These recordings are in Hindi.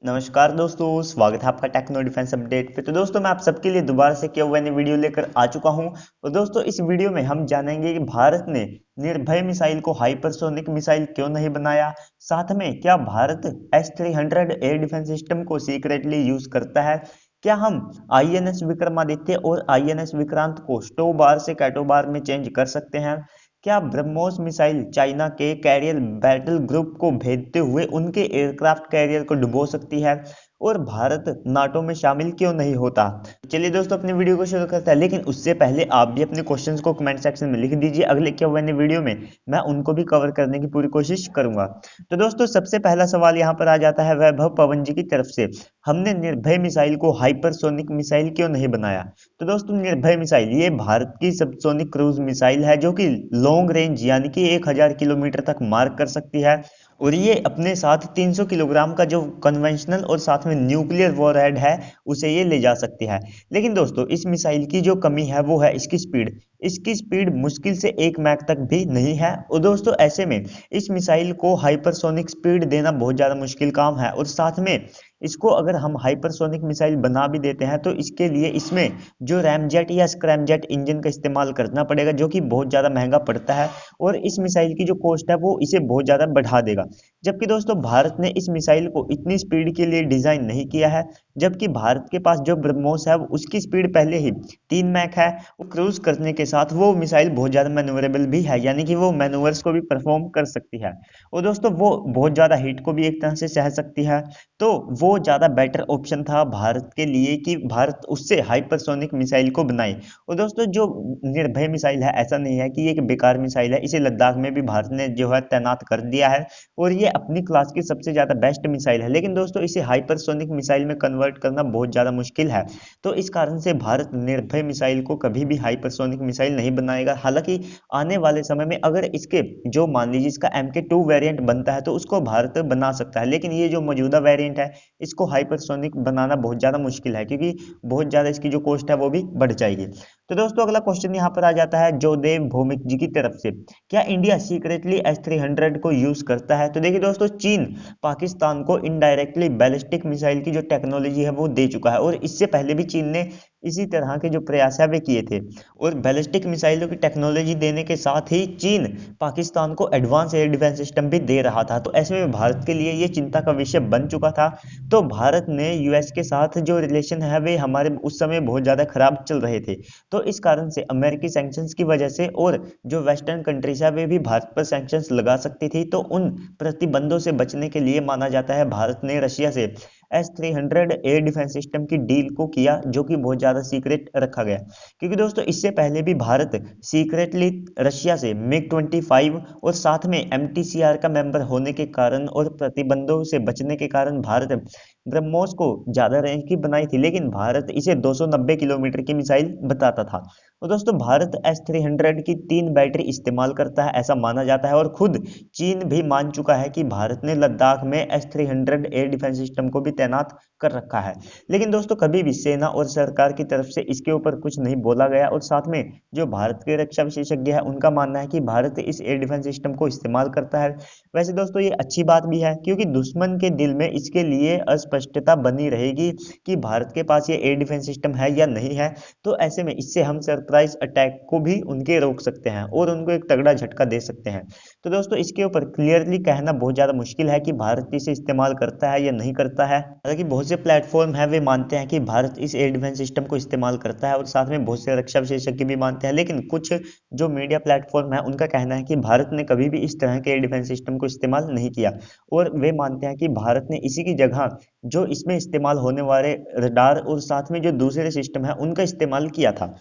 नमस्कार दोस्तों, स्वागत है आपका टेक्नो डिफेंस अपडेट पे। तो दोस्तों मैं आप सबके लिए दोबारा से किया हुआ नई वीडियो लेकर आ चुका हूं। तो दोस्तों इस वीडियो में हम जानेंगे कि भारत ने निर्भय मिसाइल को हाइपरसोनिक मिसाइल क्यों नहीं बनाया। साथ में क्या Bharat S-300 air defence system को सीक्रेटली यूज करता है। क्या हम INS विक्रमादित्य और INS विक्रांत को स्टो बार से कैटो बार में चेंज कर सकते हैं। क्या ब्रह्मोस मिसाइल चाइना के कैरियर बैटल ग्रुप को भेजते हुए उनके एयरक्राफ्ट कैरियर को डुबो सकती है। और भारत नाटो में शामिल क्यों नहीं होता। चलिए दोस्तों अपनी वीडियो को शुरू करते हैं, लेकिन उससे पहले आप भी अपने क्वेश्चंस को कमेंट सेक्शन में लिख दीजिए। अगले क्या हुआ वीडियो में मैं उनको भी कवर करने की पूरी कोशिश करूंगा। तो दोस्तों सबसे पहला सवाल यहाँ पर आ जाता है वैभव पवन जी की तरफ से। हमने निर्भय मिसाइल को हाइपरसोनिक मिसाइल क्यों नहीं बनाया। तो दोस्तों निर्भय मिसाइल ये भारत की सबसोनिक क्रूज मिसाइल है जो कि लॉन्ग रेंज यानी कि 1000 किलोमीटर तक मार कर सकती है। और ये अपने साथ 300 किलोग्राम का जो कन्वेंशनल और साथ में न्यूक्लियर वॉरहेड है उसे ये ले जा सकती है। लेकिन दोस्तों इस मिसाइल की जो कमी है वो है इसकी स्पीड। इसकी स्पीड मुश्किल से 1 मैक तक भी नहीं है। और दोस्तों ऐसे में इस मिसाइल को हाइपरसोनिक स्पीड देना बहुत ज़्यादा मुश्किल काम है। और साथ में इसको अगर हम हाइपरसोनिक मिसाइल बना भी देते हैं तो इसके लिए इसमें जो रैमजेट या स्क्रैमजेट इंजन का इस्तेमाल करना पड़ेगा जो कि बहुत ज़्यादा महंगा पड़ता है। और इस मिसाइल की जो कॉस्ट है वो इसे बहुत ज़्यादा बढ़ा देगा। जबकि दोस्तों भारत ने इस मिसाइल को इतनी स्पीड के लिए डिज़ाइन नहीं किया है। जबकि भारत के पास जो ब्रह्मोस है उसकी स्पीड पहले ही 3 मैक है। वो क्रूज करने के साथ वो मिसाइल बहुत ज़्यादा मैन्योरेबल भी है, यानी कि वो मैनूवर्स को भी परफॉर्म कर सकती है। और दोस्तों वो बहुत ज़्यादा हीट को भी एक तरह से सह सकती है। तो वो ज़्यादा बेटर ऑप्शन था भारत के लिए कि भारत उससे हाइपरसोनिक मिसाइल को बनाए। और दोस्तों जो निर्भय मिसाइल है ऐसा नहीं है कि ये एक बेकार मिसाइल है, इसे लद्दाख में भी भारत ने जो है तैनात कर दिया है। और ये अपनी क्लास की सबसे ज़्यादा बेस्ट मिसाइल है। लेकिन दोस्तों इसे हाइपरसोनिक मिसाइल में कन्वर्ट करना बहुत ज़्यादा मुश्किल है। तो इस कारण से भारत निर्भय मिसाइल को कभी भी हाइपरसोनिक मिसाइल नहीं बनाएगा। हालांकि आने वाले समय में अगर इसके जो मान लीजिए इसका MK2 वेरिएंट बनता है तो उसको भारत बना सकता है। लेकिन ये जो मौजूदा वेरिएंट है इसको हाइपरसोनिक बनाना बहुत ज़्यादा मुश्किल है, क्योंकि बहुत ज़्यादा इसकी जो कॉस्ट है वो भी बढ़ जाएगी। तो दोस्तों अगला क्वेश्चन यहाँ पर आ जाता है जोदेव भौमिक जी की तरफ से। क्या इंडिया सीक्रेटली S-300 को यूज करता है। तो देखिए दोस्तों चीन पाकिस्तान को इनडायरेक्टली बैलिस्टिक मिसाइल की जो टेक्नोलॉजी है वो दे चुका है। और इससे पहले भी चीन ने इसी तरह के जो प्रयास है वे किए थे। और बैलिस्टिक मिसाइलों की टेक्नोलॉजी देने के साथ ही चीन पाकिस्तान को एडवांस एयर डिफेंस सिस्टम भी दे रहा था। तो ऐसे में भारत के लिए ये चिंता का विषय बन चुका था। तो भारत ने US के साथ जो रिलेशन है वे हमारे उस समय बहुत ज़्यादा खराब चल रहे थे। तो इस कारण से अमेरिकी सैंक्शंस की वजह से और जो वेस्टर्न कंट्रीज है वे भी भारत पर सैंक्शंस लगा सकती थी। तो उन प्रतिबंधों से बचने के लिए माना जाता है भारत ने रशिया से S-300 एयर डिफेंस सिस्टम की डील को किया, जो कि बहुत ज़्यादा सीक्रेट रखा गया। क्योंकि दोस्तों इससे पहले भी भारत सीक्रेटली रशिया से MiG-25 और साथ में MTCR का मेंबर होने के कारण और प्रतिबंधों से बचने के कारण भारत ब्रह्मोस को ज़्यादा रेंज की बनाई थी, लेकिन भारत इसे 290 किलोमीटर की मिसाइल बताता था। तो दोस्तों भारत S-300 की 3 बैटरी इस्तेमाल करता है ऐसा माना जाता है। और खुद चीन भी मान चुका है कि भारत ने लद्दाख में S-300 एयर डिफेंस सिस्टम को भी तैनात कर रखा है। लेकिन दोस्तों कभी भी सेना और सरकार की तरफ से इसके ऊपर कुछ नहीं बोला गया। और साथ में जो भारत के रक्षा विशेषज्ञ है उनका मानना है कि भारत इस एयर डिफेंस सिस्टम को इस्तेमाल करता है। वैसे दोस्तों ये अच्छी बात भी है, क्योंकि दुश्मन के दिल में इसके लिए अस्पष्टता बनी रहेगी कि भारत के पास ये एयर डिफेंस सिस्टम है या नहीं है। तो ऐसे में इससे हम सरप्राइज अटैक को भी उनके रोक सकते हैं और उनको एक तगड़ा झटका दे सकते हैं। तो दोस्तों इसके ऊपर क्लियरली कहना बहुत ज़्यादा मुश्किल है कि भारत इसे इस्तेमाल करता है या नहीं करता है। हालांकि बहुत से प्लेटफॉर्म है वे मानते हैं कि भारत इस एयर डिफेंस सिस्टम को इस्तेमाल करता है और साथ में बहुत से रक्षा विशेषज्ञ भी मानते हैं। लेकिन कुछ जो मीडिया प्लेटफॉर्म है उनका कहना है कि भारत ने कभी भी इस तरह के एयर डिफेंस सिस्टम को इस्तेमाल नहीं किया। और वे मानते हैं कि भारत ने इसी की जगह जो इसमें इस्तेमाल होने वाले रडार और साथ में जो दूसरे सिस्टम है उनका इस्तेमाल किया था।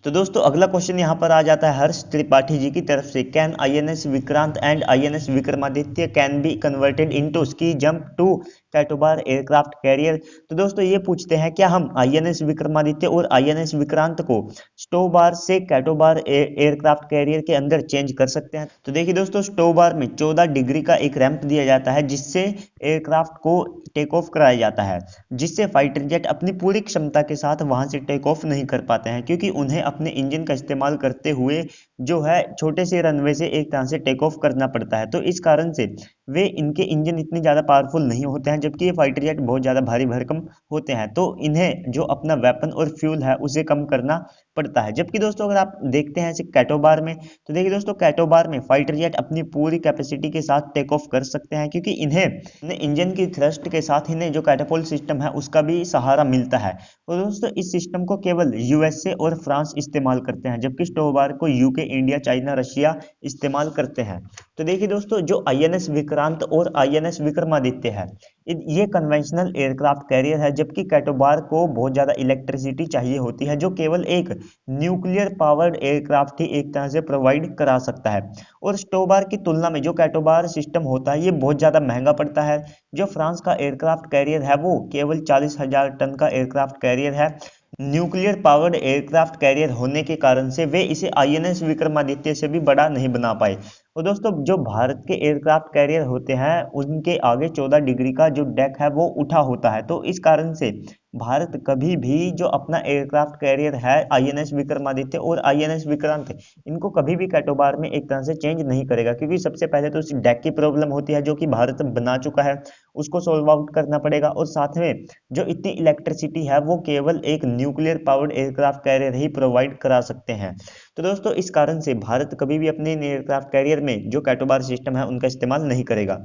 तो दोस्तों अगला क्वेश्चन यहाँ पर आ जाता है हर्ष त्रिपाठी जी की तरफ से। Can INS Vikrant and INS Vikramaditya can be converted into ski jump to CATOBAR aircraft carrier. तो दोस्तों ये पूछते हैं क्या हम INS विक्रमादित्य और INS विक्रांत को स्टोबार से कैटोबार एयरक्राफ्ट कैरियर के अंदर चेंज कर सकते हैं। तो देखिए दोस्तों स्टोबार में 14 डिग्री का एक रैंप दिया जाता है जिससे एयरक्राफ्ट को टेक ऑफ कराया जाता है, जिससे फाइटर जेट अपनी पूरी क्षमता के साथ वहां से टेक ऑफ नहीं कर पाते हैं, क्योंकि उन्हें अपने इंजन का इस्तेमाल करते हुए जो है छोटे से रनवे से एक तरह से टेक ऑफ करना पड़ता है। तो इस कारण से वे इनके इंजन इतने ज़्यादा पावरफुल नहीं होते हैं, जबकि ये फाइटर जेट बहुत ज़्यादा भारी भरकम होते हैं, तो इन्हें जो अपना वेपन और फ्यूल है उसे कम करना पड़ता है। जबकि दोस्तों अगर आप देखते हैं इसे कैटोबार में, तो देखिए दोस्तों कैटोबार में फाइटर जेट अपनी पूरी कैपेसिटी के साथ टेक ऑफ कर सकते हैं, क्योंकि इन्हें इंजन की थ्रस्ट के साथ इन्हें जो कैटापोल्ट सिस्टम है उसका भी सहारा मिलता है। और दोस्तों इस सिस्टम को केवल यूएसए और फ्रांस इस्तेमाल करते हैं, जबकि स्टोबार को यूके, इंडिया, चाइना, रशिया इस्तेमाल करते हैं। तो देखिए दोस्तों जो आईएनएस विक्रांत और आईएनएस विक्रमादित्य है, ये कन्वेंशनल एयरक्राफ्ट कैरियर है, जबकि कैटोबार को बहुत ज्यादा इलेक्ट्रिसिटी चाहिए होती है, जो केवल एक न्यूक्लियर पावर्ड एयरक्राफ्ट ही एक तरह से प्रोवाइड करा सकता है। और स्टोबार की तुलना में जो कैटोबार सिस्टम होता है ये बहुत ज्यादा महंगा पड़ता है। जो फ्रांस का एयरक्राफ्ट कैरियर है वो केवल 40,000 टन का एयरक्राफ्ट कैरियर है। न्यूक्लियर पावर्ड एयरक्राफ्ट कैरियर होने के कारण से वे इसे आईएनएस विक्रमादित्य से भी बड़ा नहीं बना पाए। और दोस्तों जो भारत के एयरक्राफ्ट कैरियर होते हैं उनके आगे 14 डिग्री का जो डेक है वो उठा होता है, तो इस कारण से भारत कभी भी जो अपना एयरक्राफ्ट कैरियर है आईएनएस विक्रमादित्य और आईएनएस विक्रांत, इनको कभी भी कैटोबार में एक तरह से चेंज नहीं करेगा, क्योंकि सबसे पहले तो इस डेक की प्रॉब्लम होती है जो कि भारत बना चुका है, उसको सोल्व आउट करना पड़ेगा। और साथ में जो इतनी इलेक्ट्रिसिटी है वो केवल एक न्यूक्लियर पावर्ड एयरक्राफ्ट कैरियर ही प्रोवाइड करा सकते हैं। तो दोस्तों इस कारण से भारत कभी भी अपने एयरक्राफ्ट कैरियर में जो कैटोबार सिस्टम है उनका इस्तेमाल नहीं करेगा।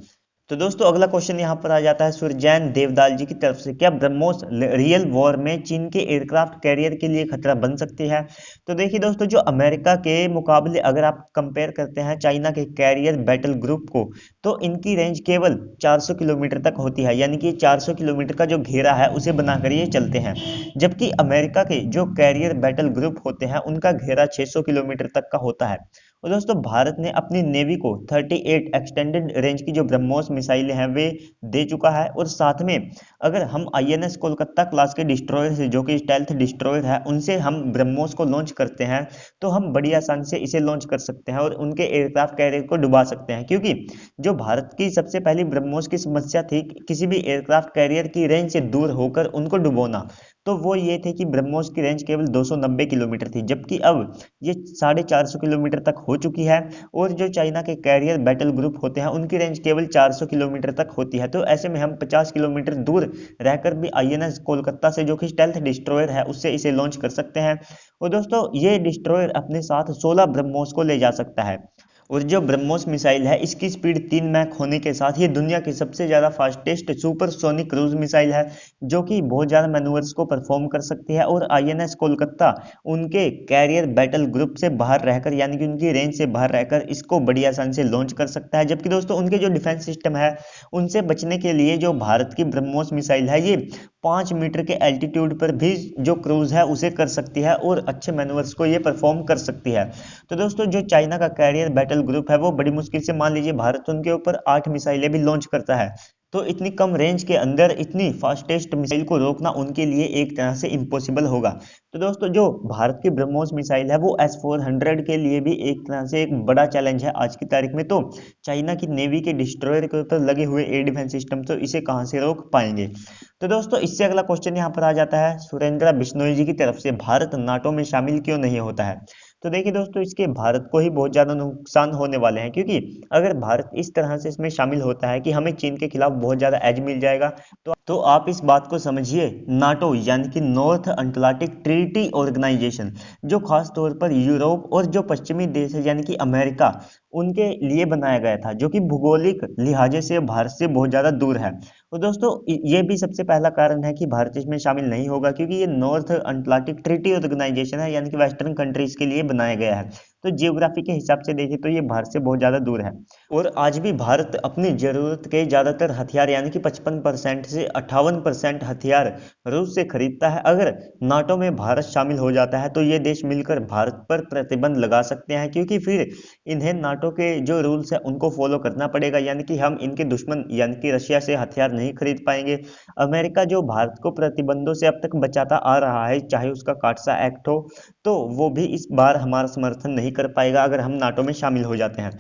तो दोस्तों अगला क्वेश्चन यहाँ पर आ जाता है सुरजैन देवदाल जी की तरफ से, क्या ब्रह्मोस रियल वॉर में चीन के एयरक्राफ्ट कैरियर के लिए खतरा बन सकती है? तो देखिए दोस्तों जो अमेरिका के मुकाबले अगर आप कंपेयर करते हैं चाइना के कैरियर बैटल ग्रुप को, तो इनकी रेंज केवल 400 किलोमीटर तक होती है, यानी कि 400 किलोमीटर का जो घेरा है उसे बनाकर ये चलते हैं। जबकि अमेरिका के जो कैरियर बैटल ग्रुप होते हैं उनका घेरा 600 किलोमीटर तक का होता है। और दोस्तों भारत ने अपनी नेवी को 38 एक्सटेंडेड रेंज की जो ब्रह्मोस मिसाइलें हैं वे दे चुका है। और साथ में अगर हम आईएनएस कोलकाता क्लास के डिस्ट्रॉयर से, जो कि स्टेल्थ डिस्ट्रॉयर है, उनसे हम ब्रह्मोस को लॉन्च करते हैं तो हम बड़ी आसानी से इसे लॉन्च कर सकते हैं और उनके एयरक्राफ्ट कैरियर को डुबा सकते हैं। क्योंकि जो भारत की सबसे पहली ब्रह्मोस की समस्या थी किसी भी एयरक्राफ्ट कैरियर की रेंज से दूर होकर उनको डुबोना, तो वो ये थे कि ब्रह्मोस की रेंज केवल 290 किलोमीटर थी, जबकि अब ये 450 किलोमीटर तक हो चुकी है। और जो चाइना के कैरियर बैटल ग्रुप होते हैं उनकी रेंज केवल 400 किलोमीटर तक होती है। तो ऐसे में हम 50 किलोमीटर दूर रहकर भी आईएनएस कोलकाता से, जो कि स्टेल्थ डिस्ट्रॉयर है, उससे इसे लॉन्च कर सकते हैं। और दोस्तों ये डिस्ट्रॉयर अपने साथ 16 ब्रह्मोस को ले जा सकता है। और जो ब्रह्मोस मिसाइल है इसकी स्पीड 3 मैक होने के साथ ये दुनिया की सबसे ज्यादा फास्टेस्ट सुपरसोनिक क्रूज मिसाइल है, जो कि बहुत ज्यादा मैन्यूवर्स को परफॉर्म कर सकती है। और आईएनएस कोलकाता उनके कैरियर बैटल ग्रुप से बाहर रहकर, यानी कि उनकी रेंज से बाहर रहकर इसको बड़ी आसानी से लॉन्च कर सकता है। जबकि दोस्तों उनके जो डिफेंस सिस्टम है उनसे बचने के लिए जो भारत की ब्रह्मोस मिसाइल है ये 5 मीटर के एल्टीट्यूड पर भी जो क्रूज है उसे कर सकती है और अच्छे मैन्यूवर्स को ये परफॉर्म कर सकती है। तो दोस्तों जो चाइना का कैरियर बैटल ग्रुप है वो बड़ी मुश्किल से, मान लीजिए भारत उनके ऊपर 8 मिसाइलें भी लॉन्च करता है, तो इतनी कम रेंज के अंदर इतनी फास्टेस्ट मिसाइल को रोकना उनके लिए एक तरह से इम्पॉसिबल होगा। तो दोस्तों जो भारत की ब्रह्मोस मिसाइल है वो S-400 के लिए भी एक तरह से एक बड़ा चैलेंज है आज की तारीख में। तो चाइना की नेवी के डिस्ट्रॉयर के ऊपर लगे हुए एयर डिफेंस सिस्टम तो इसे कहां से रोक पाएंगे। तो दोस्तों इससे अगला क्वेश्चन यहाँ पर आ जाता है सुरेंद्र बिश्नोई जी की तरफ से, भारत नाटो में शामिल क्यों नहीं होता है? तो देखिए दोस्तों इसके भारत को ही बहुत ज्यादा नुकसान होने वाले हैं, क्योंकि अगर भारत इस तरह से इसमें शामिल होता है कि हमें चीन के खिलाफ बहुत ज्यादा एज मिल जाएगा, तो आप इस बात को समझिए, नाटो यानी कि नॉर्थ अटलांटिक ट्रीटी ऑर्गेनाइजेशन, जो खास तौर पर यूरोप और जो पश्चिमी देश है यानी कि अमेरिका, उनके लिए बनाया गया था, जो कि भौगोलिक लिहाजे से भारत से बहुत ज्यादा दूर है। तो दोस्तों ये भी सबसे पहला कारण है कि भारत इसमें शामिल नहीं होगा, क्योंकि ये नॉर्थ अटलांटिक ट्रीटी ऑर्गेनाइजेशन है, यानी कि वेस्टर्न कंट्रीज के लिए बनाया गया है। तो जियोग्राफी के हिसाब से देखें तो ये भारत से बहुत ज्यादा दूर है। और आज भी भारत अपनी जरूरत के ज्यादातर हथियार यानी कि 55% से 58% हथियार रूस से खरीदता है। अगर नाटो में भारत शामिल हो जाता है तो ये देश मिलकर भारत पर प्रतिबंध लगा सकते हैं, क्योंकि फिर इन्हें नाटो के जो रूल्स है उनको फॉलो करना पड़ेगा, यानी कि हम इनके दुश्मन यानी कि रशिया से हथियार नहीं खरीद पाएंगे। अमेरिका जो भारत को प्रतिबंधों से अब तक बचाता आ रहा है, चाहे उसका काटसा एक्ट हो, तो वो भी इस बार हमारा समर्थन नहीं कर पाएगा अगर हम नाटो में शामिल हो जाते हैं।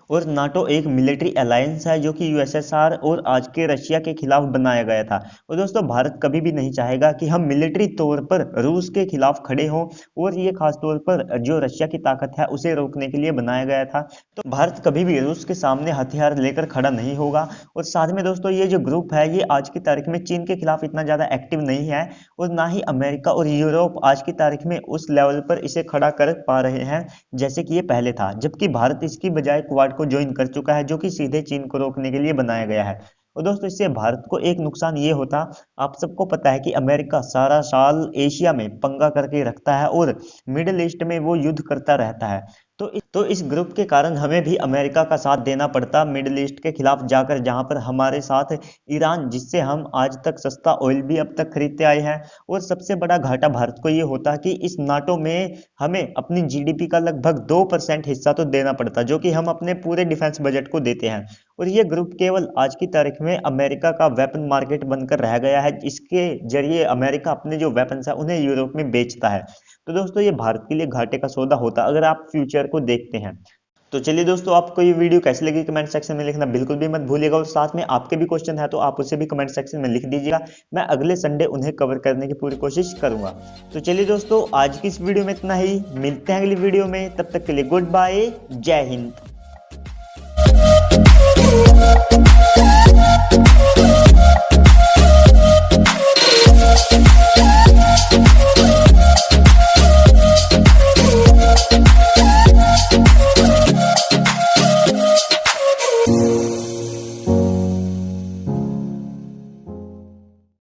और नाटो एक मिलिट्री अलायंस है जो कि यूएसएसआर और आज के रशिया के खिलाफ बनाया गया था। और दोस्तों भारत कभी भी नहीं चाहेगा कि हम मिलिट्री तौर पर रूस के खिलाफ खड़े हों, और ये खास तौर पर जो रशिया की ताकत है उसे रोकने के लिए बनाया गया था। तो भारत कभी भी रूस के सामने हथियार लेकर खड़ा नहीं होगा। और साथ में दोस्तों ये जो ग्रुप है ये आज की तारीख में चीन के खिलाफ इतना ज्यादा एक्टिव नहीं है, और ना ही अमेरिका और यूरोप आज की तारीख में उस लेवल पर इसे खड़ा कर पा रहे हैं जैसे कि ये पहले था। जबकि भारत इसकी बजाय क्वाड को ज्वाइन कर चुका है जो कि सीधे चीन को रोकने के लिए बनाया गया है। और दोस्तों इससे भारत को एक नुकसान ये होता, आप सबको पता है कि अमेरिका सारा साल एशिया में पंगा करके रखता है और मिडिल ईस्ट में वो युद्ध करता रहता है। तो इस ग्रुप के कारण हमें भी अमेरिका का साथ देना पड़ता मिडिल ईस्ट के खिलाफ जाकर, जहां पर हमारे साथ ईरान, जिससे हम आज तक सस्ता ऑयल भी अब तक खरीदते आए हैं। और सबसे बड़ा घाटा भारत को ये होता कि इस नाटो में हमें अपनी जीडीपी का लगभग 2% हिस्सा तो देना पड़ता, जो कि हम अपने पूरे डिफेंस बजट को देते हैं। और ये ग्रुप केवल आज की तारीख में अमेरिका का वेपन मार्केट बनकर रह गया है, इसके जरिए अमेरिका अपने जो वेपन्स है उन्हें यूरोप में बेचता है। तो दोस्तों ये भारत के लिए घाटे का सौदा होता अगर आप फ्यूचर को देखते हैं। तो चलिए दोस्तों, आपको ये वीडियो कैसी लगी कमेंट सेक्शन में लिखना बिल्कुल भी मत भूलिएगा, और साथ में आपके भी क्वेश्चन है तो आप उसे भी कमेंट सेक्शन में लिख दीजिएगा। मैं अगले संडे उन्हें कवर करने की पूरी कोशिश करूंगा। तो चलिए दोस्तों, आज की इस वीडियो में इतना ही, मिलते हैं अगली वीडियो में, तब तक के लिए गुड बाय, जय हिंद।